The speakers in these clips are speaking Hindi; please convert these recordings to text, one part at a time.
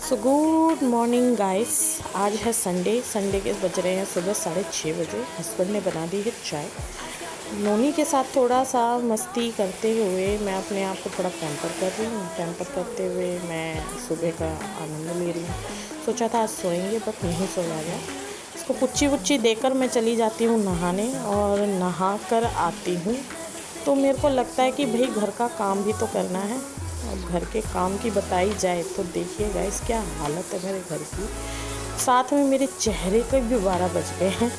So good morning guys. आज है संडे के बज रहे हैं सुबह 6:30 बजे। हस्बैंड ने बना दी है चाय। नोनी के साथ थोड़ा सा मस्ती करते हुए मैं अपने आप को थोड़ा पैम्पर कर रही हूँ। पैम्पर करते हुए मैं सुबह का आनंद ले रही हूँ। सोचा था आज सोएंगे बट नहीं सोया गया। इसको पुच्ची वुच्ची देकर मैं चली जाती हूँ नहाने, और नहा कर आती हूँ तो मेरे को लगता है कि भाई घर का काम भी तो करना है। अब घर के काम की बताई जाए तो देखिए गाइस क्या हालत है मेरे घर की। साथ में मेरे चेहरे के भी 12 बज गए हैं।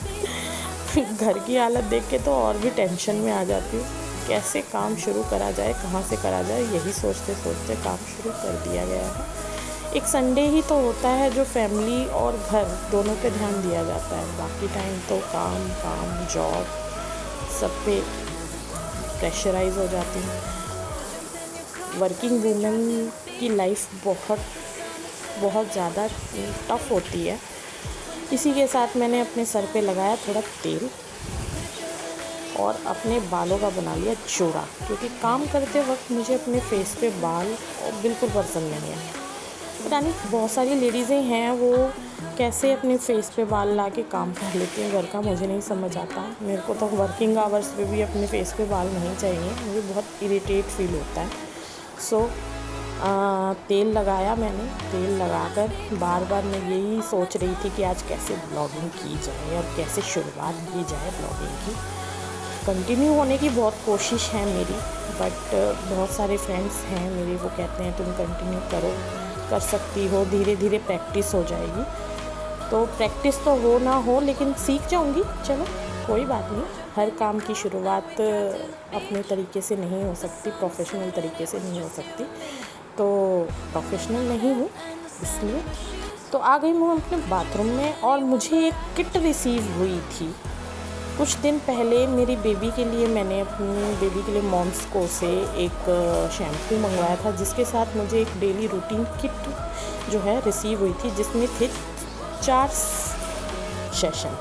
घर की हालत देख के तो और भी टेंशन में आ जाती हूँ। कैसे काम शुरू करा जाए, कहाँ से करा जाए, यही सोचते सोचते काम शुरू कर दिया गया है। एक संडे ही तो होता है जो फैमिली और घर दोनों पे ध्यान दिया जाता है। बाकी टाइम तो काम काम जॉब सब पे प्रेशराइज हो जाती हूँ। वर्किंग वूमेन की लाइफ बहुत ज़्यादा टफ़ होती है। इसी के साथ मैंने अपने सर पे लगाया थोड़ा तेल और अपने बालों का बना लिया जोड़ा, क्योंकि काम करते वक्त मुझे अपने फेस पे बाल बिल्कुल पसंद नहीं है। पता नहीं बहुत सारी लेडीज़ें हैं वो कैसे अपने फेस पे बाल ला के काम कर लेती हैं घर का, मुझे नहीं समझ आता। मेरे को तो वर्किंग आवर्स पे भी अपने फेस पे बाल नहीं चाहिए, मुझे बहुत इरिटेट फील होता है। तेल लगाया मैंने। तेल लगाकर बार बार मैं यही सोच रही थी कि आज कैसे ब्लॉगिंग की जाए और कैसे शुरुआत की जाए ब्लॉगिंग की। कंटिन्यू होने की बहुत कोशिश है मेरी, बट बहुत सारे फ्रेंड्स हैं मेरे, वो कहते हैं तुम कंटिन्यू करो, कर सकती हो, धीरे धीरे प्रैक्टिस हो जाएगी। तो प्रैक्टिस तो हो ना हो लेकिन सीख जाऊंगी। चलो कोई बात नहीं, हर काम की शुरुआत अपने तरीके से नहीं हो सकती, प्रोफेशनल तरीके से नहीं हो सकती। तो प्रोफेशनल नहीं हूँ इसलिए। तो आ गई मैं अपने बाथरूम में और मुझे एक किट रिसीव हुई थी कुछ दिन पहले। मेरी बेबी के लिए मैंने अपनी बेबी के लिए मॉम्स को से एक शैम्पू मंगवाया था, जिसके साथ मुझे एक डेली रूटीन किट जो है रिसीव हुई थी, जिसमें थे 4 सेशन।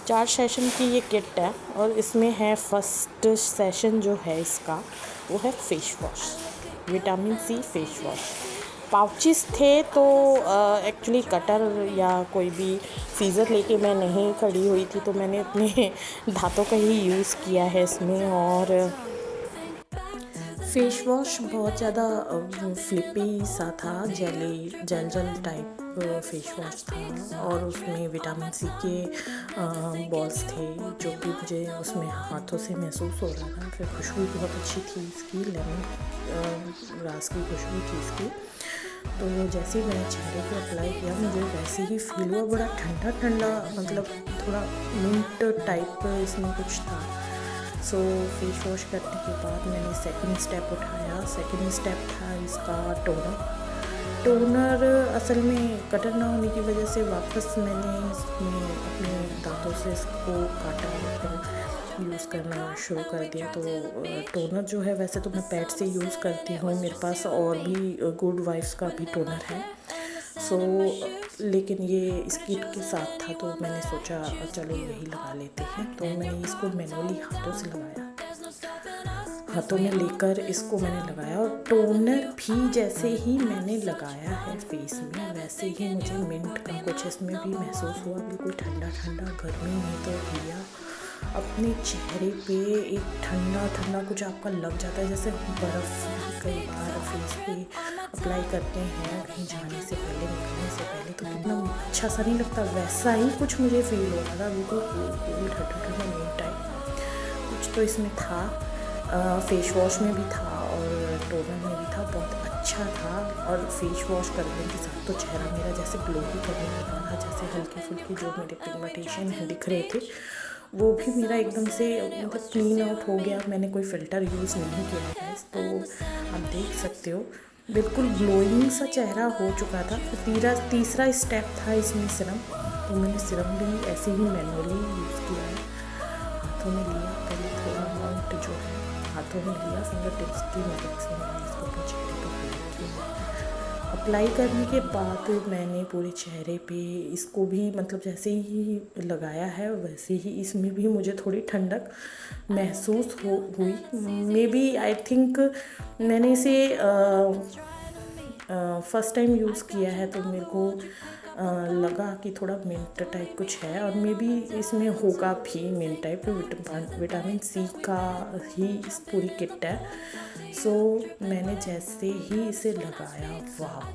4 सेशन की ये किट है और इसमें है फर्स्ट सेशन जो है इसका वो है face wash, vitamin C face wash. Pouches थे तो एक्चुअली कटर या कोई भी सीज़र लेके मैं नहीं खड़ी हुई थी, तो मैंने अपने दांतों का ही यूज़ किया है इसमें। और फेस वॉश बहुत ज़्यादा फ्लिपी सा था, जेल टाइप फेस वॉश था, और उसमें विटामिन सी के बॉल्स थे जो कि मुझे उसमें हाथों से महसूस हो रहा था। फिर खुशबू बहुत अच्छी थी इसकी, लेमन ग्रास की खुशबू थी इसकी। तो जैसे ही मैंने चेहरे पे अप्लाई किया मुझे वैसे ही फील हुआ, बड़ा ठंडा ठंडा, मतलब थोड़ा मिंट टाइप इसमें कुछ था। सो फेस वॉश करने के बाद मैंने सेकंड स्टेप उठाया। सेकंड स्टेप था इसका टोनर असल में कटर ना होने की वजह से वापस मैंने इसमें अपने दांतों से इसको काटा और फिर यूज़ करना शुरू कर दिया। तो टोनर जो है वैसे तो मैं पैड से यूज़ करती हूँ, मेरे पास और भी गुड वाइफ्स का भी टोनर है। लेकिन ये इस किट के साथ था तो मैंने सोचा चलो यही लगा लेते हैं। तो मैंने इसको मैनुअली हाथों से लगाया, हाथों में लेकर इसको मैंने लगाया, और टोनर भी जैसे ही मैंने लगाया है फेस में वैसे ही मुझे मिंट का कुछ इसमें भी महसूस हुआ, बिल्कुल ठंडा ठंडा, गर्मी में तो भैया अपने चेहरे पे एक ठंडा ठंडा कुछ आपका लग जाता है, जैसे बर्फ़ कई बार फेस पे अप्लाई करते हैं कहीं जाने से पहले, निकलने से पहले, तो कितना अच्छा सा नहीं लगता, वैसा ही कुछ मुझे फील हो रहा था, बिल्कुल ठंडा ठंडा मिंट टाइप कुछ तो इसमें था। फेस वॉश में भी था और टोनर में भी था, बहुत अच्छा था। और फेस वॉश करने के साथ तो चेहरा मेरा जैसे ग्लो ही करने लगा था, जैसे हल्की फुल्की जो मेरे पिगमेंटेशन दिख रहे थे वो भी मेरा एकदम से मतलब क्लीन आउट हो गया। मैंने कोई फ़िल्टर यूज़ नहीं किया है, तो आप देख सकते हो बिल्कुल ग्लोइंग सा चेहरा हो चुका था। तो तीसरा स्टेप था इसमें सिरम। तो मैंने सिरम भी ऐसे ही मैनुअली यूज़ किया है, हाथों में लिया, पहले थोड़ा अमाउंट जो है हाथों में लिया, फिंगर टिप्स की मदद से मैंने इसको अपने चेहरे पर अप्लाई किया। अप्लाई करने के बाद मैंने पूरे चेहरे पे इसको भी मतलब जैसे ही लगाया है वैसे ही इसमें भी मुझे थोड़ी ठंडक महसूस हुई। मे बी आई थिंक मैंने इसे फ़र्स्ट टाइम यूज़ किया है तो मेरे को लगा कि थोड़ा मिंट टाइप कुछ है, और मे बी इसमें होगा भी मिंट टाइप, विटामिन सी का ही इस पूरी किट है। सो मैंने जैसे ही इसे लगाया, वाह,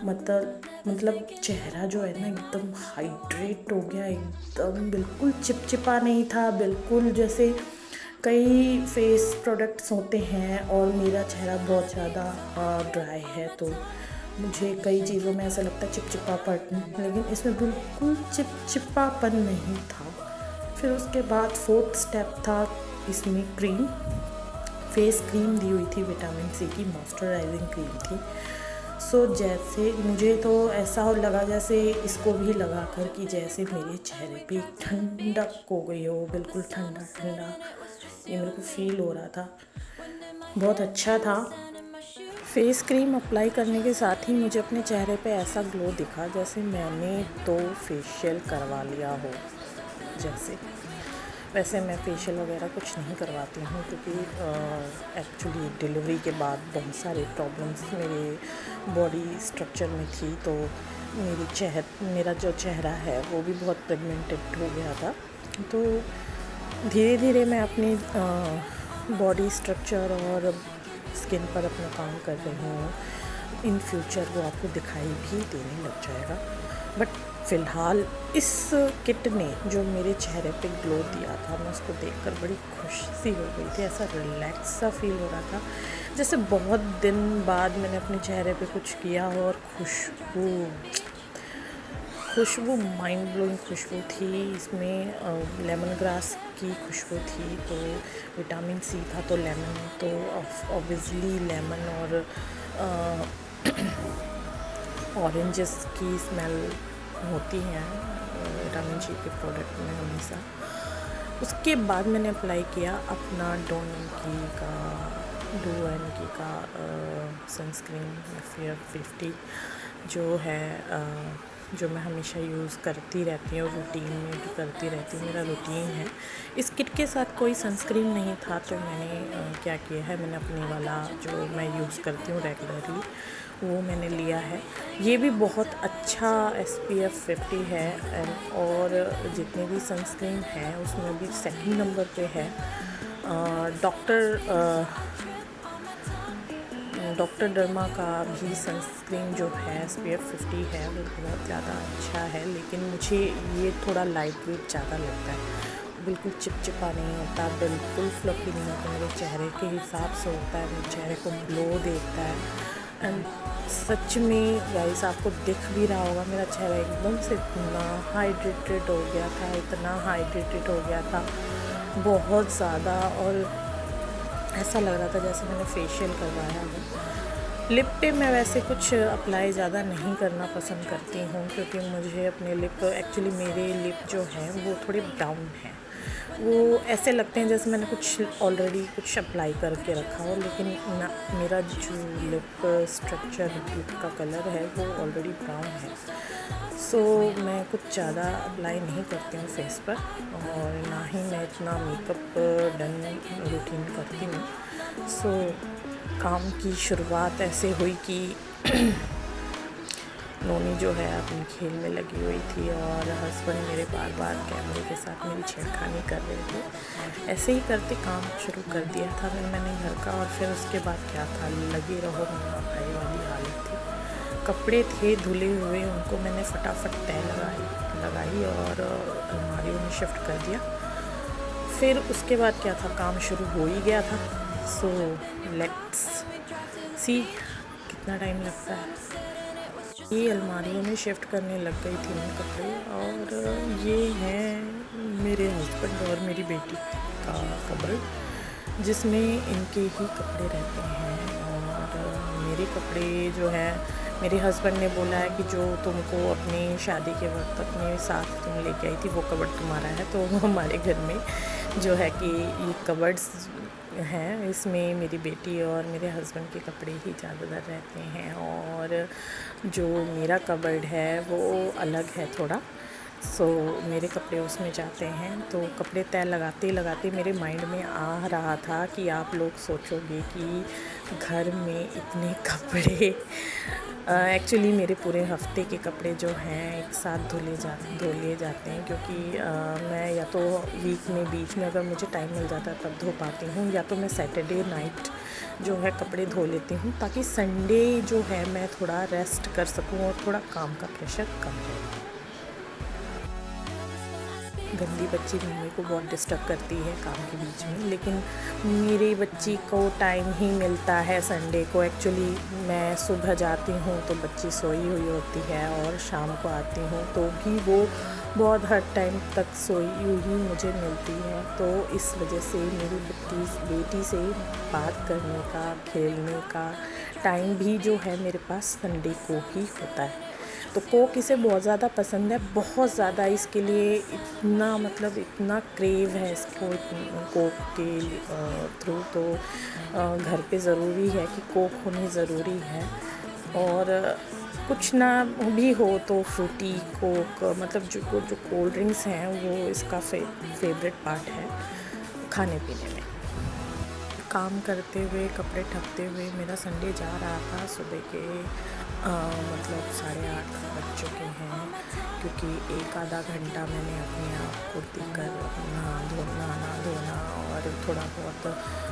मतलब चेहरा जो है ना एकदम हाइड्रेट हो गया, एकदम बिल्कुल चिपचिपा नहीं था, बिल्कुल जैसे कई फेस प्रोडक्ट्स होते हैं और मेरा चेहरा बहुत ज़्यादा ड्राई है, तो मुझे कई चीज़ों में ऐसा लगता है चिपचिपापन, लेकिन इसमें बिल्कुल चिपचिपापन नहीं था। फिर उसके बाद फोर्थ स्टेप था, इसमें क्रीम, फेस क्रीम दी हुई थी, विटामिन सी की मॉइस्चराइजिंग क्रीम थी। सो जैसे मुझे तो ऐसा लगा जैसे इसको भी लगा कर कि जैसे मेरे चेहरे पे ठंडक हो गई हो, बिल्कुल ठंडा ठंडा, ये मेरे को फील हो रहा था, बहुत अच्छा था। फेस क्रीम अप्लाई करने के साथ ही मुझे अपने चेहरे पे ऐसा ग्लो दिखा जैसे मैंने तो फेशियल करवा लिया हो जैसे। वैसे मैं फेशियल वगैरह कुछ नहीं करवाती हूँ, क्योंकि एक्चुअली डिलीवरी के बाद बहुत सारे प्रॉब्लम्स मेरे बॉडी स्ट्रक्चर में थी, तो मेरा जो चेहरा है वो भी बहुत पिगमेंटेड हो गया था। तो धीरे धीरे मैं अपनी बॉडी स्ट्रक्चर और स्किन पर अपना काम कर रही हूँ। इन फ्यूचर वो आपको दिखाई भी देने लग जाएगा, बट फ़िलहाल इस किट ने जो मेरे चेहरे पे ग्लो दिया था, मैं उसको देखकर बड़ी खुश सी हो गई थी। ऐसा रिलैक्स सा फील हो रहा था, जैसे बहुत दिन बाद मैंने अपने चेहरे पे कुछ किया हो। और खुशबू माइंड ब्लोइंग खुशबू थी इसमें, लेमन ग्रास की खुशबू थी, तो विटामिन सी था तो लेमन, तो ऑब्वियसली लेमन और ऑरेंजेस की स्मेल होती हैं विटामिन सी के प्रोडक्ट में हमेशा। उसके बाद मैंने अप्लाई किया अपना डू एन की का सनस्क्रीन फेयर 50 जो है, जो मैं हमेशा यूज़ करती रहती हूँ, रूटीन में भी करती रहती हूँ, मेरा रूटीन है। इस किट के साथ कोई सनस्क्रीन नहीं था, तो मैंने क्या किया है, मैंने अपने वाला जो मैं यूज़ करती हूँ रेगुलरली वो मैंने लिया है। ये भी बहुत अच्छा SPF 50 है, और जितने भी सनस्क्रीन है उसमें भी सेकंड नंबर पे है। डॉक्टर डर्मा का भी सनस्क्रीन जो है SPF 50 है, वो बहुत ज़्यादा अच्छा है, लेकिन मुझे ये थोड़ा लाइट वेट ज़्यादा लगता है। बिल्कुल चिपचिपा नहीं होता, बिल्कुल फ्लफी नहीं होता, मेरे चेहरे के हिसाब से होता है, मेरे चेहरे को ग्लो देता है। एंड सच में गाइस आपको दिख भी रहा होगा, मेरा चेहरा एकदम से इतना हाइड्रेटेड हो गया था, इतना हाइड्रेटेड हो गया था बहुत ज़्यादा, और ऐसा लग रहा था जैसे मैंने फेशियल करवाया हो। लिप पे मैं वैसे कुछ अप्लाई ज़्यादा नहीं करना पसंद करती हूँ, क्योंकि मुझे अपने लिप, एक्चुअली मेरे लिप जो हैं वो थोड़े ब्राउन हैं, वो ऐसे लगते हैं जैसे मैंने कुछ ऑलरेडी कुछ अप्लाई करके रखा हो, लेकिन ना, मेरा जो लिप स्ट्रक्चर, लिप का कलर है वो ऑलरेडी ब्राउन है। सो मैं कुछ ज़्यादा अप्लाई नहीं करती हूँ फेस पर, और ना ही मैं इतना मेकअप डन रूटीन करती हूँ। सो काम की शुरुआत ऐसे हुई कि नोनी जो है अपनी खेल में लगी हुई थी, और हस्बैंड मेरे बार बार कैमरे के साथ मेरी छेड़खानी कर रहे थे। ऐसे ही करते काम शुरू कर दिया था मैंने घर का, और फिर उसके बाद क्या था, लगे रहो मम्मा भाई वाली हालत थी। कपड़े थे धुले हुए, उनको मैंने फटाफट तय लगाई और अलमारियों में शिफ्ट कर दिया। फिर उसके बाद क्या था, काम शुरू हो ही गया था। सो लेट्स सी कितना टाइम लगता है। ये अलमारियों में शिफ्ट करने लग गई थी मैं कपड़े, और ये है मेरे हस्बैंड और मेरी बेटी का कबर्ड, जिसमें इनके ही कपड़े रहते हैं। और मेरे कपड़े जो है, मेरे हस्बैंड ने बोला है कि जो तुमको अपनी शादी के वक्त अपने साथ तुम लेके आई थी वो कबर्ड तुम्हारा है। तो हमारे घर में जो है कि ये कबर्ड्स हैं, इसमें मेरी बेटी और मेरे हस्बैंड के कपड़े ही ज़्यादातर रहते हैं, और जो मेरा कबर्ड है वो अलग है थोड़ा, सो मेरे कपड़े उसमें जाते हैं। तो कपड़े तय लगाते लगाते मेरे माइंड में आ रहा था कि आप लोग सोचोगे कि घर में इतने कपड़े एक्चुअली मेरे पूरे हफ्ते के कपड़े जो हैं एक साथ धो लिए जाते हैं, क्योंकि मैं या तो वीक में बीच में अगर मुझे टाइम मिल जाता है तब धो पाती हूँ, या तो मैं सैटरडे नाइट जो है कपड़े धो लेती हूँ, ताकि संडे जो है मैं थोड़ा रेस्ट कर सकूँ और थोड़ा काम का प्रेशर कम रहे। गंदी बच्ची मम्मी को बहुत डिस्टर्ब करती है काम के बीच में, लेकिन मेरी बच्ची को टाइम ही मिलता है संडे को। एक्चुअली मैं सुबह जाती हूँ तो बच्ची सोई हुई होती है, और शाम को आती हूँ तो भी वो बहुत हर टाइम तक सोई हुई मुझे मिलती है। तो इस वजह से मेरी बेटी से बात करने का, खेलने का टाइम भी जो है मेरे पास संडे को ही होता है। तो कोक इसे बहुत ज़्यादा पसंद है, बहुत ज़्यादा। इसके लिए इतना मतलब इतना क्रेव है इसको कोक के थ्रू। तो घर पे ज़रूरी है कि कोक होनी ज़रूरी है, और कुछ ना भी हो तो फ्रूटी कोक, मतलब जो कोल्ड ड्रिंक्स हैं वो इसका फेवरेट पार्ट है खाने पीने में। काम करते हुए, कपड़े ठपते हुए मेरा संडे जा रहा था। सुबह के मतलब 8:30 बज चुके हैं, क्योंकि एक आधा घंटा मैंने अपने आप को देकर नहाना धोना और थोड़ा बहुत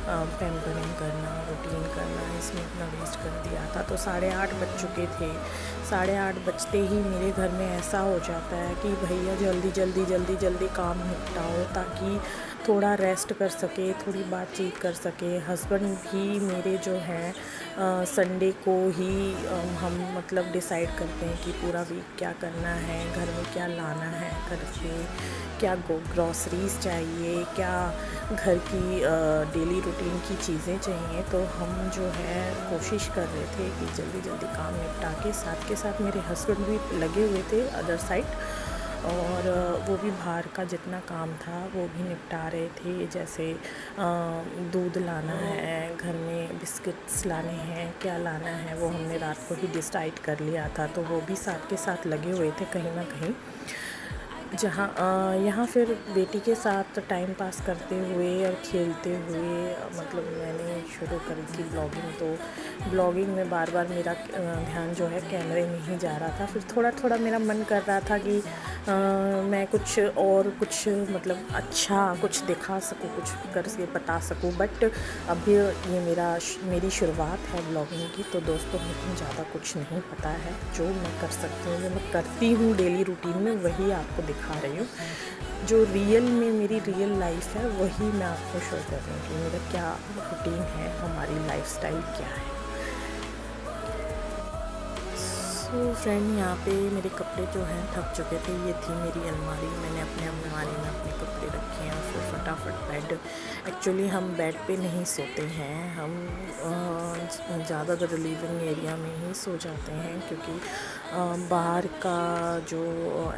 पैम्परिंग करना, रूटीन करना, इसमें अपना वेस्ट कर दिया था। तो 8:30 बज चुके थे। 8:30 बजते ही मेरे घर में ऐसा हो जाता है कि भैया जल्दी काम निपटाओ, ताकि थोड़ा रेस्ट कर सके, थोड़ी बातचीत कर सके। हस्बैंड भी मेरे जो हैं संडे को ही हम मतलब डिसाइड करते हैं कि पूरा वीक क्या करना है, घर में क्या लाना है, घर पे क्या ग्रॉसरीज चाहिए, क्या घर की डेली रूटीन की चीज़ें चाहिए। तो हम जो है कोशिश कर रहे थे कि जल्दी काम निपटा के साथ मेरे हस्बैंड भी लगे हुए थे अदर साइड, और वो भी बाहर का जितना काम था वो भी निपटा रहे थे। जैसे दूध लाना है, घर में बिस्किट्स लाने हैं, क्या लाना है वो हमने रात को ही डिसाइड कर लिया था। तो वो भी साथ के साथ लगे हुए थे कहीं ना कहीं। जहाँ यहाँ फिर बेटी के साथ टाइम पास करते हुए और खेलते हुए मतलब मैंने शुरू करी थी ब्लॉगिंग। तो ब्लॉगिंग में बार बार मेरा ध्यान जो है कैमरे में ही जा रहा था। फिर थोड़ा मेरा मन कर रहा था कि मैं कुछ मतलब अच्छा कुछ दिखा सकूँ, कुछ करके बता सकूँ। बट अभी ये मेरी शुरुआत है ब्लॉगिंग की, तो दोस्तों मुझे ज़्यादा कुछ नहीं पता है। जो मैं कर सकती हूँ, जो मैं करती हूँ डेली रूटीन में, वही आपको दिखा रही हूँ। जो रियल में मेरी रियल लाइफ है वही मैं आपको शो कर रही हूँ कि मेरा क्या रूटीन है, हमारी लाइफस्टाइल क्या है। तो फ्रेंड, यहाँ पे मेरे कपड़े जो हैं थक चुके थे। ये थी मेरी अलमारी, मैंने अपने अलमारी में अपने कपड़े रखे हैं। फिर फटाफट बेड, एक्चुअली हम बेड पे नहीं सोते हैं, हम ज़्यादातर लिविंग एरिया में ही सो जाते हैं, क्योंकि बाहर का जो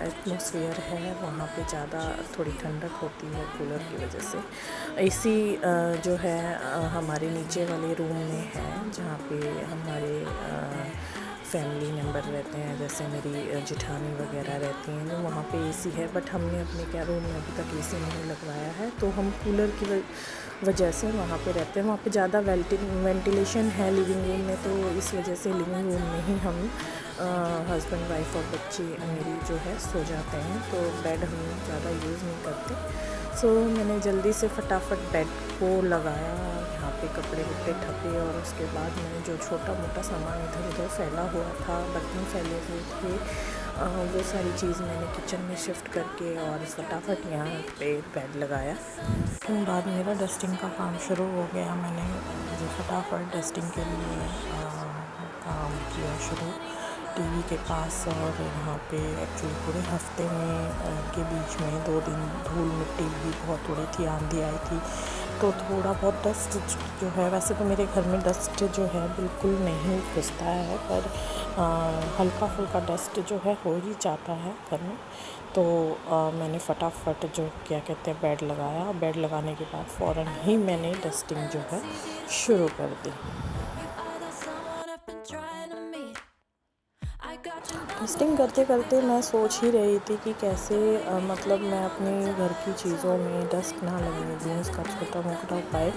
एटमॉस्फेयर है वहाँ पे ज़्यादा थोड़ी ठंडक होती है कूलर की वजह से। एसी जो है हमारे नीचे वाले रूम में है, जहाँ पे हमारे फैमिली मेम्बर रहते हैं, जैसे मेरी जेठानी वगैरह रहती हैं, तो वहाँ पे एसी है। बट हमने अपने क्या रूम में अभी तक एसी नहीं लगवाया है, तो हम कूलर की वजह से वहाँ पे रहते हैं। वहाँ पे ज़्यादा वेंटिलेशन है लिविंग रूम में, तो इस वजह से लिविंग रूम में ही हम हस्बैंड वाइफ और बच्चे मेरी जो है सो जाते हैं। तो बेड हम ज़्यादा यूज़ नहीं करते। सो मैंने जल्दी से फटाफट बेड को लगाया, यहाँ पे कपड़े वपड़े ठपे, और उसके बाद मैंने जो छोटा मोटा सामान इधर उधर फैला हुआ था, बर्तन फैले हुए थे, वो सारी चीज़ मैंने किचन में शिफ्ट करके और फटाफट यहाँ पे बेड लगाया। उसके बाद मेरा डस्टिंग का काम शुरू हो गया। मैंने फटाफट डस्टिंग के लिए काम किया शुरू टीवी के पास। और यहाँ पे एक्चुअली पूरे हफ्ते में के बीच में 2 दिन धूल मिट्टी भी बहुत उड़ी थी, आंधी आई थी, तो थोड़ा बहुत डस्ट जो है, वैसे तो मेरे घर में डस्ट जो है बिल्कुल नहीं घुसता है, पर हल्का फुल्का डस्ट जो है हो ही जाता है घर में। तो मैंने फटाफट जो क्या कहते हैं बेड लगाया। बेड लगाने के बाद फ़ौरन ही मैंने डस्टिंग जो है शुरू कर दी। डस्टिंग करते करते मैं सोच ही रही थी कि कैसे मतलब मैं अपने घर की चीज़ों में डस्ट ना लगने दूँ, इसका छोटा मोटा उपाय।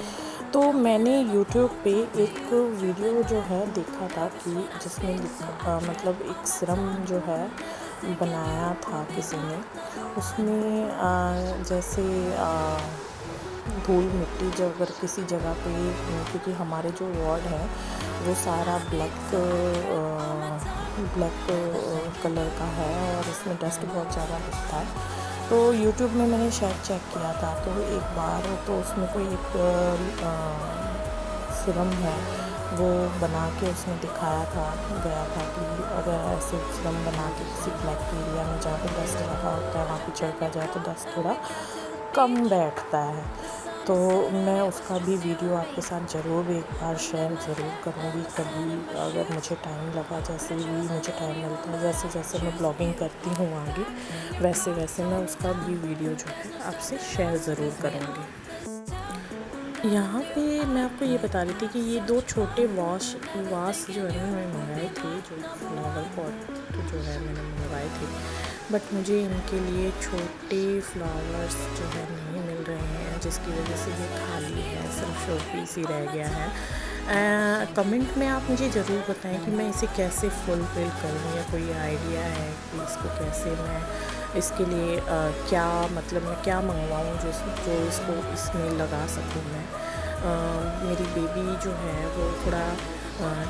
तो मैंने यूट्यूब पे एक वीडियो जो है देखा था कि जिसमें मतलब एक सिरम जो है बनाया था किसी ने। उसमें जैसे धूल मिट्टी जो अगर किसी जगह पे, क्योंकि हमारे जो वार्ड है वो सारा ब्लैक कलर का है और इसमें डस्ट बहुत ज़्यादा दिखता है। तो यूट्यूब में मैंने शायद चेक किया था, तो एक बार तो उसमें कोई एक सिरम है वो बना के उसने दिखाया था, गया था कि अगर ऐसे सिरम बना के किसी ब्लैक एरिया में जहाँ पे डस्ट लगा होता है वहाँ पे छिड़का जाए तो डस्ट थोड़ा कम बैठता है। तो मैं उसका भी वीडियो आपके साथ ज़रूर एक बार शेयर ज़रूर करूँगी कभी, अगर मुझे टाइम लगा। जैसे भी मुझे टाइम मिलता है, जैसे जैसे मैं ब्लॉगिंग करती हूँ आगे, वैसे वैसे मैं उसका भी वीडियो जो है आपसे शेयर ज़रूर करूँगी। यहाँ पे मैं आपको ये बता रही थी कि ये 2 छोटे वास जो है ना मैं मंगाए थे, जो फ्लावर पॉट जो है मैंने मंगवाए थे, बट मुझे इनके लिए छोटे फ्लावर्स जो है नहीं मिल रहे हैं, जिसकी वजह से ये खाली है, सिर्फ शो पीस ही रह गया है। कमेंट में आप मुझे ज़रूर बताएं कि मैं इसे कैसे फुलफिल करूँ, या कोई आइडिया है कि इसको कैसे मैं इसके लिए क्या मतलब मैं क्या मंगवाऊँ जो इसको इसमें लगा सकूँ मैं। मेरी बेबी जो है वो थोड़ा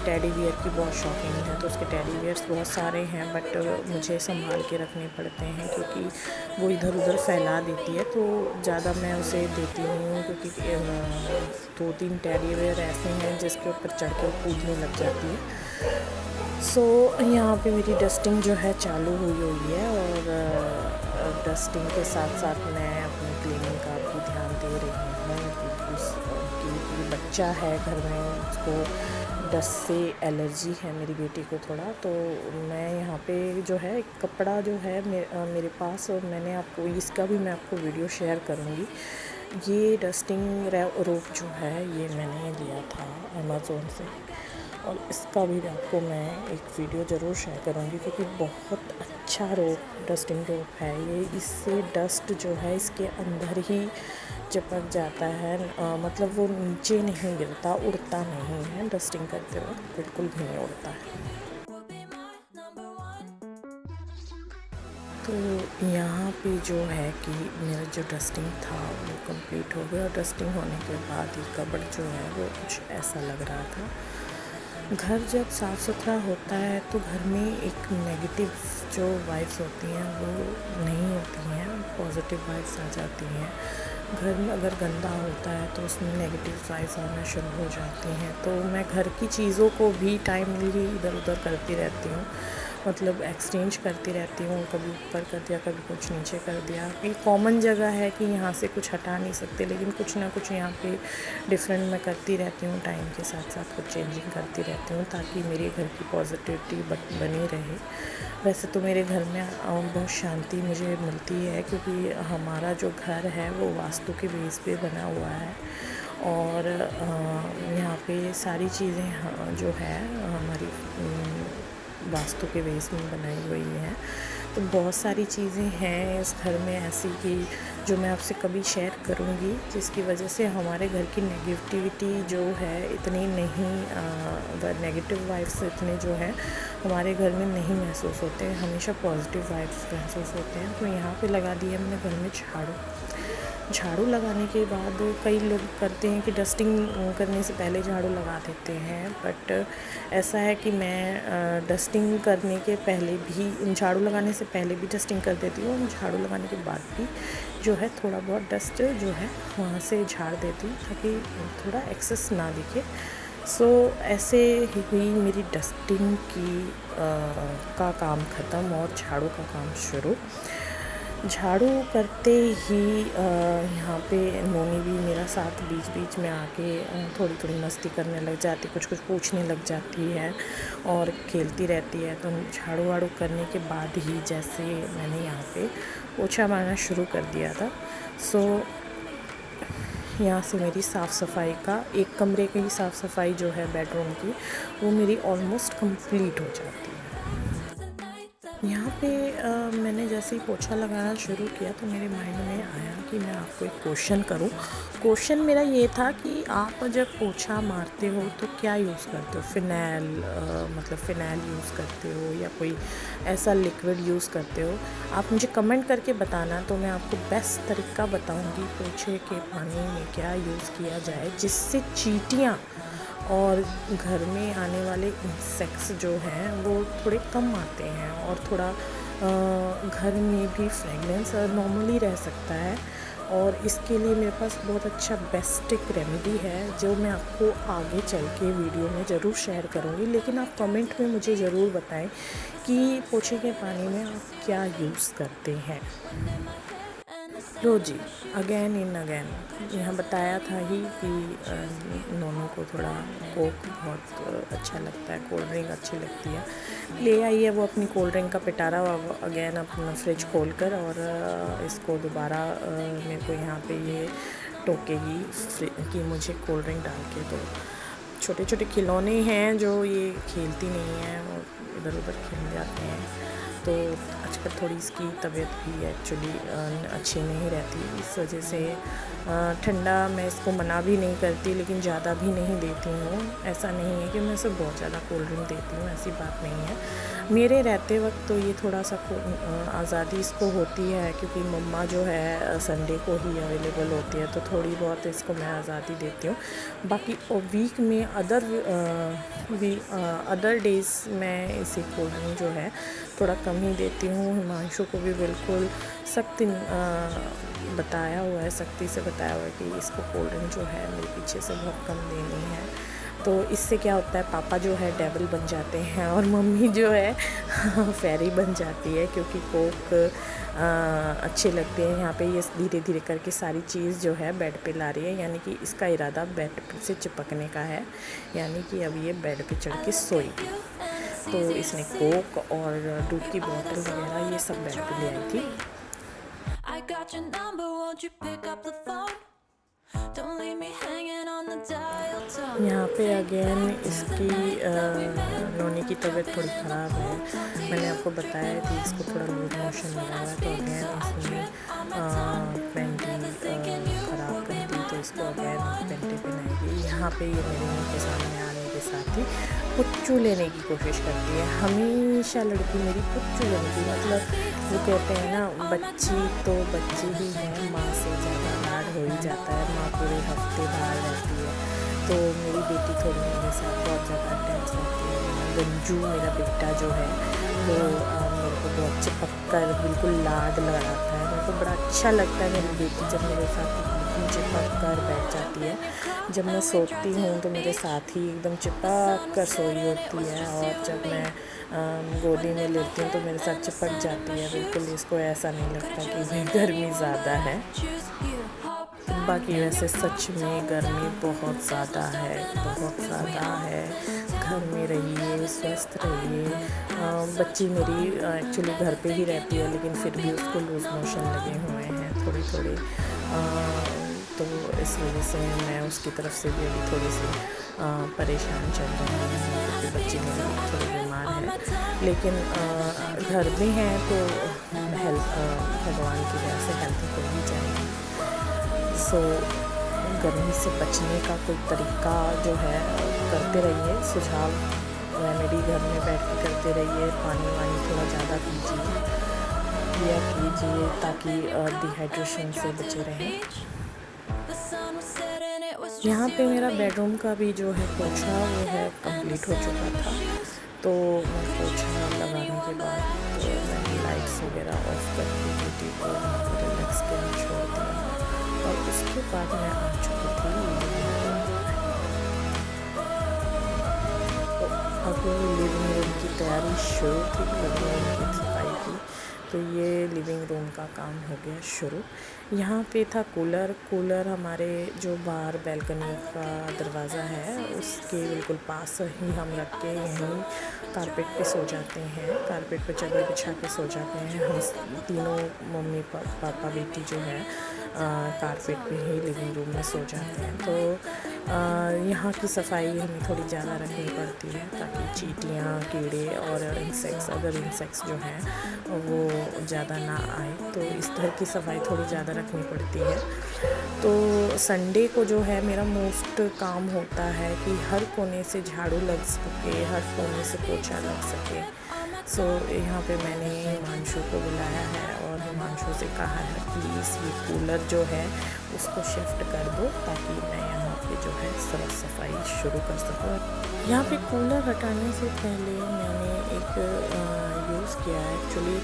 टेडी बियर की बहुत शौकीन है, तो उसके टेडी बियर्स बहुत सारे हैं, बट मुझे संभाल के रखने पड़ते हैं क्योंकि वो इधर उधर फैला देती है, तो ज़्यादा मैं उसे देती नहीं हूँ, क्योंकि 2-3 टेडी बियर ऐसे हैं जिसके ऊपर चढ़ के कूदने लग जाती है। सो यहाँ पे मेरी डस्टिंग जो है चालू हुई है, और डस्टिंग के साथ साथ मैं अपनी क्लीनिंग का भी ध्यान दे रही हूँ, क्योंकि बच्चा है घर में, उसको डस्ट से एलर्जी है मेरी बेटी को थोड़ा। तो मैं यहाँ पे जो है कपड़ा जो है मेरे पास, और मैंने आपको इसका भी मैं आपको वीडियो शेयर करूँगी। ये डस्टिंग रोप जो है ये मैंने लिया था अमेज़ोन से, और इसका भी आपको मैं एक वीडियो ज़रूर शेयर करूँगी, क्योंकि बहुत अच्छा डस्टिंग रोप है ये। इससे डस्ट जो है इसके अंदर ही चिपक जाता है, मतलब वो नीचे नहीं गिरता, उड़ता नहीं है। डस्टिंग करते वक्त बिल्कुल भी नहीं उड़ता है। तो यहाँ पे जो है कि मेरा जो डस्टिंग था वो कंप्लीट हो गया, और डस्टिंग होने के बाद ये कबर्ड जो है वो कुछ ऐसा लग रहा था। घर जब साफ़ सुथरा होता है तो घर में एक नेगेटिव जो वाइब्स होती हैं वो नहीं होती हैं, पॉजिटिव वाइब्स आ जाती हैं। घर में अगर गंदा होता है तो उसमें नेगेटिव वाइब्स आना शुरू हो जाती हैं। तो मैं घर की चीज़ों को भी टाइमली इधर उधर करती रहती हूँ, मतलब एक्सचेंज करती रहती हूँ, कभी ऊपर कर दिया, कभी कुछ नीचे कर दिया। ये कॉमन जगह है कि यहाँ से कुछ हटा नहीं सकते, लेकिन कुछ ना कुछ यहाँ पे डिफरेंट मैं करती रहती हूँ, टाइम के साथ साथ कुछ चेंजिंग करती रहती हूँ, ताकि मेरे घर की पॉजिटिविटी बनी रहे। वैसे तो मेरे घर में बहुत शांति मुझे मिलती है, क्योंकि हमारा जो घर है वो वास्तु के बेस पे बना हुआ है, और यहाँ पे सारी चीज़ें जो है हमारी वास्तु के बेस में बनाई हुई हैं। तो बहुत सारी चीज़ें हैं इस घर में ऐसी कि जो मैं आपसे कभी शेयर करूँगी, जिसकी वजह से हमारे घर की नेगेटिविटी जो है इतनी नहीं, नेगेटिव वाइब्स इतने जो है हमारे घर में नहीं महसूस होते हैं, हमेशा पॉजिटिव वाइब्स महसूस होते हैं। तो यहाँ पे लगा दिया मैंने घर में झाड़ू लगाने के बाद कई लोग करते हैं कि डस्टिंग करने से पहले झाड़ू लगा देते हैं, बट ऐसा है कि मैं डस्टिंग करने के पहले भी, झाड़ू लगाने से पहले भी डस्टिंग कर देती हूँ, झाड़ू लगाने के बाद भी जो है थोड़ा बहुत डस्ट जो है वहाँ से झाड़ देती हूँ, ताकि थोड़ा एक्सेस ना दिखे। सो ऐसे ही हुई मेरी डस्टिंग का काम ख़त्म और झाड़ू का काम शुरू। झाड़ू करते ही यहाँ पे नोनी भी मेरा साथ बीच बीच में आके थोड़ी थोड़ी मस्ती करने लग जाती, कुछ कुछ पूछने लग जाती है और खेलती रहती है। तो झाड़ू वाड़ू करने के बाद ही जैसे मैंने यहाँ पे पोछा मारना शुरू कर दिया था, सो यहाँ से मेरी साफ़ सफाई का, एक कमरे की साफ़ सफाई जो है बेडरूम की, वो मेरी ऑलमोस्ट कंप्लीट हो जाती है। यहाँ पे मैंने जैसे ही पोछा लगाना शुरू किया तो मेरे माइंड में आया कि मैं आपको एक क्वेश्चन करूँ। क्वेश्चन मेरा ये था कि आप जब पोछा मारते हो तो क्या यूज़ करते हो? फ़िनाइल मतलब फ़िनाइल यूज़ करते हो या कोई ऐसा लिक्विड यूज़ करते हो? आप मुझे कमेंट करके बताना, तो मैं आपको बेस्ट तरीका बताऊँगी पोछे के पानी में क्या यूज़ किया जाए जिससे चींटियाँ और घर में आने वाले इंसेक्ट्स जो हैं वो थोड़े कम आते हैं और थोड़ा घर में भी फ्रेगनेंस नॉर्मली रह सकता है। और इसके लिए मेरे पास बहुत अच्छा बेस्ट एक रेमेडी है जो मैं आपको आगे चल के वीडियो में ज़रूर शेयर करूँगी, लेकिन आप कमेंट में मुझे ज़रूर बताएं कि पोछे के पानी में आप क्या यूज़ करते हैं। लो जी, अगेन इन अगेन यहाँ बताया था ही कि नोनू को थोड़ा कोक बहुत अच्छा लगता है, कोल्ड ड्रिंक अच्छी लगती है। ले आई है वो अपनी कोल्ड ड्रिंक का पिटारा अगेन अपना फ्रिज खोल कर, और इसको दोबारा मेरे को यहाँ पे ये टोकेगी कि मुझे कोल्ड ड्रिंक डाल के दो। छोटे छोटे खिलौने हैं जो ये खेलती नहीं है और इधर उधर खेल जाते हैं, तो आजकल थोड़ी इसकी तबीयत भी एक्चुअली अच्छी नहीं रहती। इस वजह से ठंडा मैं इसको मना भी नहीं करती, लेकिन ज़्यादा भी नहीं देती हूँ। ऐसा नहीं है कि मैं इसे बहुत ज़्यादा कोल्ड ड्रिंक देती हूँ, ऐसी बात नहीं है। मेरे रहते वक्त तो ये थोड़ा सा आज़ादी इसको होती है, क्योंकि मम्मा जो है संडे को ही अवेलेबल होती है, तो थोड़ी बहुत इसको मैं आज़ादी देती हूँ। बाकी वीक में अदर डेज़ मैं इसे कोल्ड ड्रिंक जो है थोड़ा कम ही देती हूँ। हिमांशु को भी बिल्कुल सख्त बताया हुआ है, सख्ती से बताया हुआ है कि इसको कोल्ड ड्रिंक जो है मेरे पीछे से बहुत कम देनी है। तो इससे क्या होता है, पापा जो है डेविल बन जाते हैं और मम्मी जो है फेरी बन जाती है, क्योंकि कोक अच्छे लगते हैं। यहाँ पे ये धीरे धीरे करके सारी चीज़ जो है बेड पे ला रही है, यानी कि इसका इरादा बेड से चिपकने का है, यानी कि अब ये बेड पे चढ़ के सोएगी। तो इसने कोक और दूध की बोतल वगैरह ये सब बेड पे ले आई थी। यहाँ पे अगेन इसकी नोनी की तबीयत थोड़ी ख़राब है। मैंने आपको बताया थी इसको थोड़ा लूज मोशन लगा हुआ है, तो अगेन इसने पेंटी ख़राब कर दी, तो इसको अगेन पेंटी पहनाएगी। यहाँ पे ये मेरे मुँह के सामने आने के साथ ही पुच्चू लेने की कोशिश करती है। हमेशा लड़की मेरी पुच्चू लेने की, मतलब वो कहते हैं ना, बच्ची तो बच्ची ही है, माँ से ज़्यादा लाड हो ही जाता है। माँ पूरे हफ्ते बाहर रहती है, तो मेरी बेटी थोड़ी मेरे साथ बहुत ज़्यादा अटैच रहती है। गंजू मेरा बेटा जो है वो मेरे को बहुत चिपक कर बिल्कुल लाड लगाता है। मेरे को बड़ा अच्छा लगता है मेरी बेटी जब मेरे साथ चिपक कर बैठ जाती है। जब मैं सोती हूँ तो मेरे साथ ही एकदम चिपक कर सोई होती है, और जब मैं गोदी में लेती हूँ तो मेरे साथ चिपक जाती है बिल्कुल। इसको ऐसा नहीं लगता कि गर्मी ज़्यादा है। बाकी वैसे सच में गर्मी बहुत ज़्यादा है, बहुत ज़्यादा है। घर में रहिए, स्वस्थ रहिए। बच्ची मेरी एक्चुअली घर पे ही रहती है, लेकिन फिर भी उसको लूज़ मोशन लगे हुए हैं थोड़ी थोड़ी, तो इस वजह से मैं उसकी तरफ से भी अभी थोड़ी सी परेशान चल रही हूँ, क्योंकि बच्ची मेरी थोड़ी बीमार है। लेकिन घर में है तो हेल्थ भगवान की दया से हेल्थ हो ही जाएगी। सो गर्मी से बचने का कोई तरीका जो है करते रहिए, सुझाव रेमेडी घर में बैठ के करते रहिए। पानी वानी थोड़ा ज़्यादा पिया कीजिए ताकि डिहाइड्रेशन से बचे रहें। यहाँ पे मेरा बेडरूम का भी जो है पोछा वो है कंप्लीट हो चुका था, तो मैं पोछा लगाने के बाद तो मैंने लाइट्स वगैरह ऑफ करके बेटी को रिलैक्स के लिए छोड़ दिया, और उसके बाद मैं आ चुकी थी तो अब लिविंग रूम की तैयारी शुरू थी, लिविंग रूम की सफाई की। तो ये लिविंग रूम का काम हो गया शुरू। यहाँ पे था कूलर हमारे जो बाहर बैल्कनी का दरवाज़ा है उसके बिल्कुल पास ही हम रख के यहीं कारपेट पे सो जाते हैं, कारपेट पे चादर बिछा के सो जाते हैं। हम तीनों मम्मी पापा बेटी जो है कारपेट पे ही लिविंग रूम में सो जाते हैं। तो यहाँ की सफाई हमें थोड़ी ज़्यादा रखनी पड़ती है ताकि चींटियाँ, कीड़े और अदर इंसेक्ट्स जो हैं वो ज़्यादा ना आए, तो इस तरह की सफाई थोड़ी ज़्यादा रखनी पड़ती है। तो संडे को जो है मेरा मोस्ट काम होता है कि हर कोने से झाड़ू लग सके, हर कोने से पोछा लग सके। सो यहाँ पे मैंने हिमांशु को बुलाया है और हिमांशु से कहा है प्लीज़ ये कूलर जो है उसको शिफ्ट कर दो ताकि मैं यहाँ पे जो है साफ सफाई शुरू कर सकूँ। यहाँ पे कूलर हटाने से पहले मैंने एक यूज़ किया है। एक्चुअली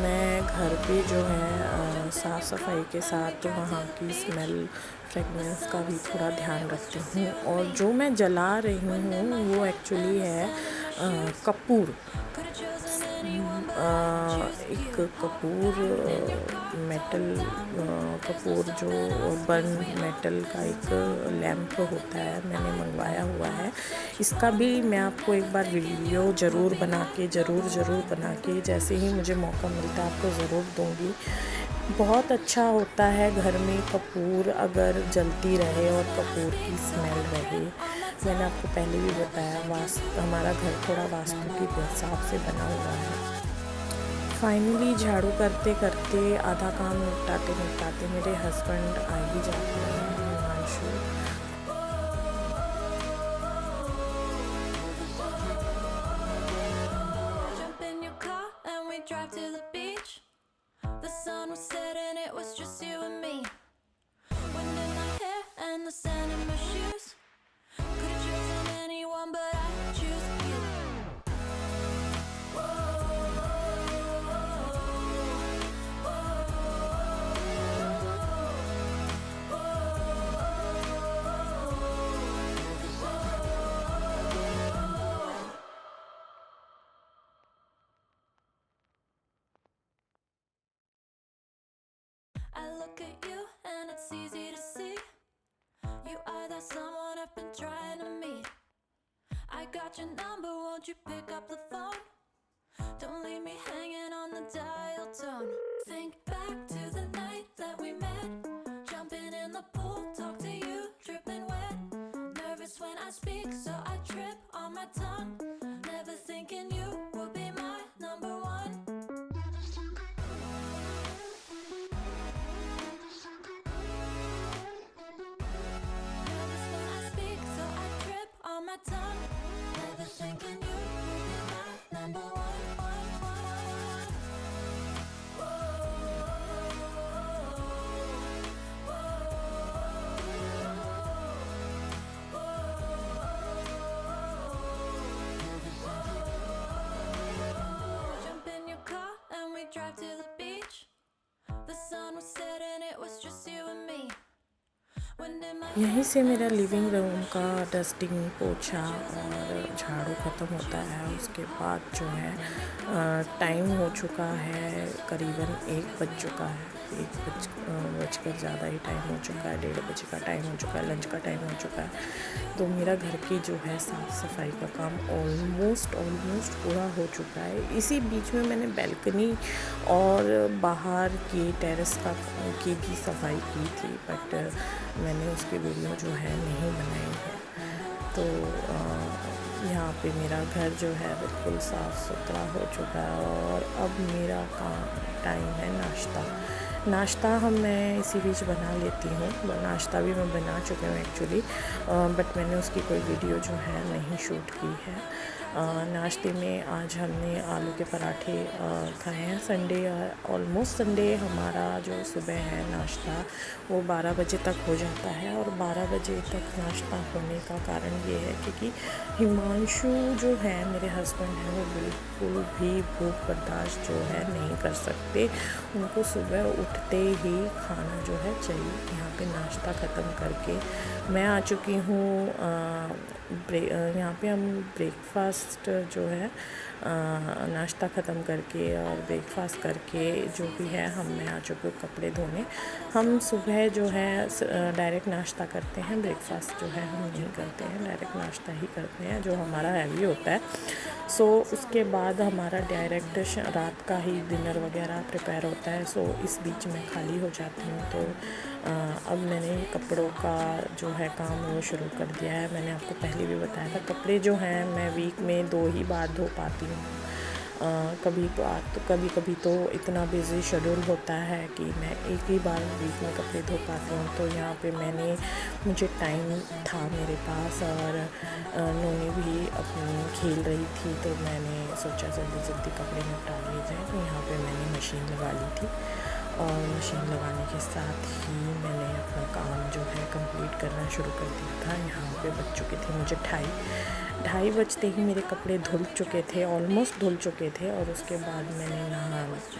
मैं घर पे जो है साफ़ सफाई के साथ वहाँ की स्मेल फ्रेगनेंस का भी थोड़ा ध्यान रखती हूँ। और जो मैं जला रही हूँ वो एक्चुअली है कपूर। एक कपूर मेटल कपूर जो बर्न मेटल का एक लैंप होता है, मैंने मंगवाया हुआ है। इसका भी मैं आपको एक बार वीडियो ज़रूर बना के जैसे ही मुझे मौका मिलता है आपको ज़रूर दूँगी। बहुत अच्छा होता है घर में कपूर अगर जलती रहे और कपूर की स्मेल रहे। मैंने आपको पहले भी बताया हमारा घर थोड़ा वास्तु के हिसाब से बना हुआ है। फाइनली झाड़ू करते करते आधा काम निपटाते मेरे हस्बैंड आ ही जाते हैं, Himanshu. I look at you and it's easy to see you are that someone I've been trying to meet. I got your number, won't you pick up the phone? Don't leave me hanging on the dial tone. Think back to the night that we met, jumping in the pool, talk to you, dripping wet. Nervous when I speak, so I trip on my tongue. Never thinking you would be my number one. Nervous when I speak, so I trip on my tongue. Never thinking you would be my number one. Drive to the beach. The sun was setting, it was just you and me. यहीं से मेरा लिविंग रूम का डस्टिंग, पोछा और झाड़ू ख़त्म होता है। उसके बाद जो है टाइम हो चुका है, करीबन 1 बज चुका है। 1 बजकर ज़्यादा ही टाइम हो चुका है, 1:30 बजे का टाइम हो चुका है, लंच का टाइम हो चुका है। तो मेरा घर की जो है साफ़ सफाई का काम ऑलमोस्ट पूरा हो चुका है। इसी बीच में मैंने बैल्कनी और बाहर की टेरेस की भी सफाई की थी, बट मैंने उसकी वीडियो जो है नहीं बनाई है। तो यहाँ पे मेरा घर जो है बिल्कुल साफ़ सुथरा हो चुका है और अब मेरा टाइम है नाश्ता मैं इसी बीच बना लेती हूँ। नाश्ता भी मैं बना चुकी हूँ एक्चुअली, बट मैंने उसकी कोई वीडियो जो है नहीं शूट की है। नाश्ते में आज हमने आलू के पराठे खाए हैं। ऑलमोस्ट संडे हमारा जो सुबह है नाश्ता वो 12 बजे तक हो जाता है, और 12 बजे तक नाश्ता होने का कारण ये है क्योंकि हिमांशु जो है मेरे हस्बैंड हैं वो बिल्कुल भी भूख बर्दाश्त जो है नहीं कर सकते। उनको सुबह उठते ही खाना जो है चाहिए। यहाँ पे नाश्ता ख़त्म करके मैं आ चुकी हूँ। यहाँ पे हम ब्रेकफास्ट ब्रेकफास्ट जो है नाश्ता ख़त्म करके और ब्रेकफास्ट करके जो भी है हम मैं आ चुके कपड़े धोने। हम सुबह जो है डायरेक्ट नाश्ता करते हैं, ब्रेकफास्ट जो है हम नहीं करते हैं, डायरेक्ट नाश्ता ही करते हैं जो हमारा हैवी होता है। सो उसके बाद हमारा डायरेक्ट रात का ही डिनर वगैरह प्रिपेयर होता है। सो इस बीच में खाली हो जाती हूँ। तो अब मैंने कपड़ों का जो है काम वो शुरू कर दिया है। मैंने आपको पहले भी बताया था कपड़े जो हैं मैं वीक में 2 ही बार धो पाती हूँ। कभी कभी तो इतना बिज़ी शेड्यूल होता है कि मैं एक ही बार वीक में कपड़े धो पाती हूँ। तो यहाँ पे मुझे टाइम था मेरे पास और नोनी भी अपनी खेल रही थी, तो मैंने सोचा जल्दी जल्दी कपड़े निपटा लिए जाए। तो यहाँ पे मैंने मशीन लगा ली थी और मशीन लगाने के साथ ही मैंने अपना काम जो है कंप्लीट करना शुरू कर दिया था। यहाँ पे बज चुके थे मुझे ढाई बजते ही मेरे कपड़े धुल चुके थे, ऑलमोस्ट धुल चुके थे। और उसके बाद मैंने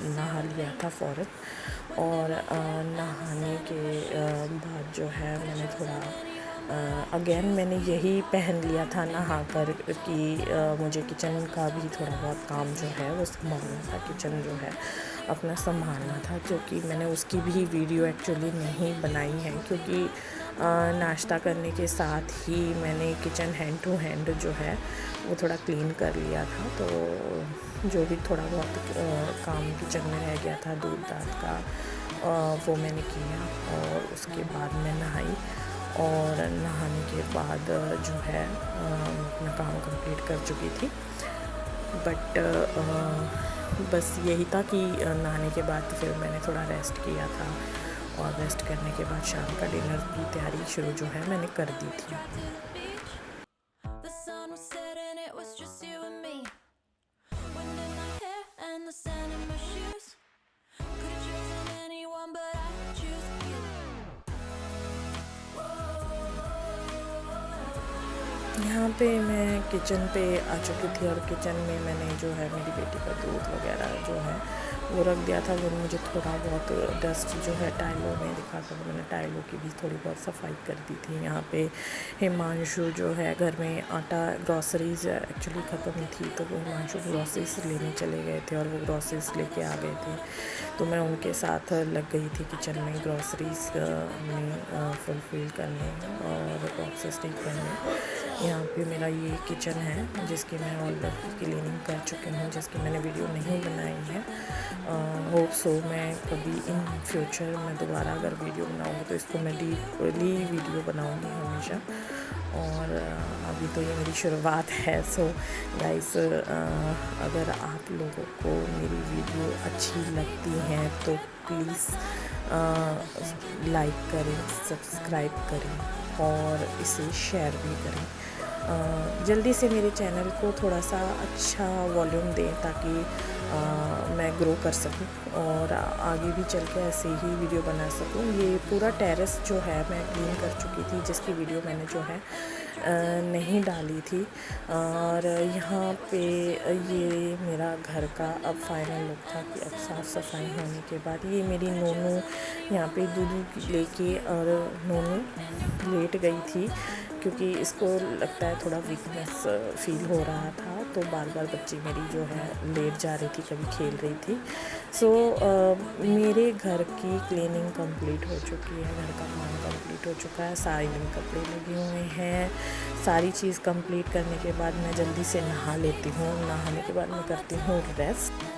नहा लिया था फ़ौरन। और नहाने के बाद जो है मैंने थोड़ा अगेन मैंने यही पहन लिया था नहा कर कि मुझे किचन का भी थोड़ा बहुत काम जो है वो संभालना था, किचन जो है अपना संभालना था। क्योंकि मैंने उसकी भी वीडियो एक्चुअली नहीं बनाई है, क्योंकि नाश्ता करने के साथ ही मैंने किचन हैंड टू हैंड जो है वो थोड़ा क्लीन कर लिया था। तो जो भी थोड़ा बहुत काम किचन में रह गया था दूध दाद का वो मैंने किया। और उसके बाद मैं नहाई और नहाने के बाद जो है अपना काम कंप्लीट कर चुकी थी। बट बस यही था कि नहाने के बाद फिर मैंने थोड़ा रेस्ट किया था और रेस्ट करने के बाद शाम का डिनर की तैयारी शुरू जो है मैंने कर दी थी। यहाँ पे मैं किचन पे आ चुकी थी और किचन में मैंने जो है मेरी बेटी का दूध वगैरह जो है वो रख दिया था। वो मुझे थोड़ा बहुत डस्ट जो है टाइलों में दिखा कर मैंने टाइलों की भी थोड़ी बहुत सफाई कर दी थी। यहाँ पे हिमांशु जो है घर में आटा ग्रॉसरीज एक्चुअली ख़त्म थी, तो वो हिमांशु ग्रॉसरीज लेने चले गए थे और वो ग्रॉसरीज लेके आ गए थे। तो मैं उनके साथ लग गई थी किचन में ग्रॉसरीज में फुलफ़िल करने और बॉक्सेस ठीक करने। यहाँ पे मेरा ये किचन है जिसकी मैं ऑलरेडी क्लीनिंग कर चुकी हूँ, जिसकी मैंने वीडियो नहीं बनाई है। होप सो मैं कभी इन फ्यूचर में दोबारा अगर वीडियो बनाऊँगी तो इसको मैं डीपली वीडियो बनाऊँगी हमेशा। और अभी तो ये मेरी शुरुआत है। सो गाइस अगर आप लोगों को मेरी वीडियो अच्छी लगती है तो प्लीज़ लाइक करें, सब्सक्राइब करें और इसे शेयर भी करें। जल्दी से मेरे चैनल को थोड़ा सा अच्छा वॉल्यूम दें ताकि मैं ग्रो कर सकूं और आगे भी चल के ऐसे ही वीडियो बना सकूं। ये पूरा टेरेस जो है मैं क्लीन कर चुकी थी, जिसकी वीडियो मैंने जो है नहीं डाली थी। और यहाँ पे ये मेरा घर का अब फाइनल लुक था कि अब साफ़ सफाई होने के बाद ये मेरी नोनू यहाँ पे दूध लेके और नोनू लेट गई थी, क्योंकि इसको लगता है थोड़ा वीकनेस फील हो रहा था। तो बार बार बच्ची मेरी जो है लेट जा रही थी, कभी खेल रही थी। सो मेरे घर की क्लीनिंग कंप्लीट हो चुकी है, घर का काम कंप्लीट हो चुका है, सारे दिन कपड़े लगे हुए हैं। सारी चीज़ कंप्लीट करने के बाद मैं जल्दी से नहा लेती हूँ। नहाने के बाद मैं करती हूँ रेस्ट।